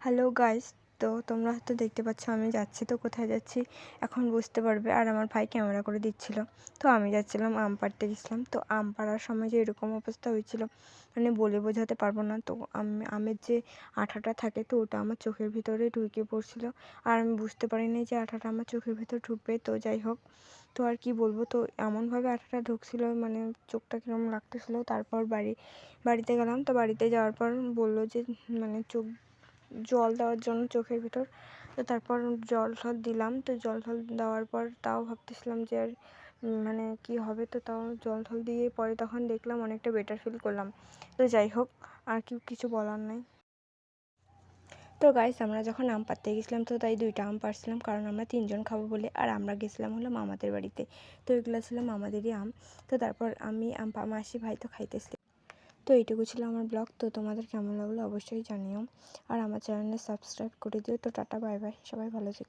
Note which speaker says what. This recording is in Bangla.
Speaker 1: হ্যালো গাইস, তো তোমরা হয়তো দেখতে পাচ্ছ আমি যাচ্ছি, তো কোথায় যাচ্ছি এখন বুঝতে পারবে। আর আমার ভাই ক্যামেরা করে দিচ্ছিল। তো আমি যাচ্ছিলাম আম পাড়তে গেছিলাম। তো আম পাড়ার সময় যে এরকম অবস্থা হয়েছিল মানে বলে বোঝাতে পারবো না। তো আমের যে আঠাটা থাকে তো ওটা আমার চোখের ভিতরে ঢুকে পড়ছিল। আর আমি বুঝতে পারিনি যে আঠাটা আমার চোখের ভিতর ঢুকবে। তো যাই হোক, তো আর কি বলবো, তো এমনভাবে আঠাটা ঢুকছিল মানে চোখটা কীরকম লাগতেছিল। তারপর বাড়িতে গেলাম। তো বাড়িতে যাওয়ার পর বললো যে মানে চোখ জল দেওয়ার জন্য চোখের ভিতর। তো তারপর জল টল দিলাম। তো জল টল দেওয়ার পর তাও ভাবতেছিলাম যে আর মানে কী হবে। তো তাও জল টল দিয়ে পরে তখন দেখলাম অনেকটা বেটার ফিল করলাম। তো যাই হোক, আর কিছু বলার নাই। তো গাইস, আমরা যখন আম পাড়তে গেছিলাম তো তাই 2টা আম পাড়ছিলাম, কারণ আমরা 3জন খাবো বলে। আর আমরা গেছিলাম হলো মামাদের বাড়িতে। তো এগুলো ছিল মামাদেরই আম। তো তারপর আমি মাসি ভাই তো খাইতেছি। তো এইটুকু ছিল আমার ব্লগ। তো তোমাদের কেমন লাগলো অবশ্যই জানিও। আর আমার চ্যানেলে সাবস্ক্রাইব করে দিও। তো টাটা, বাই বাই, সবাই ভালো থেকো।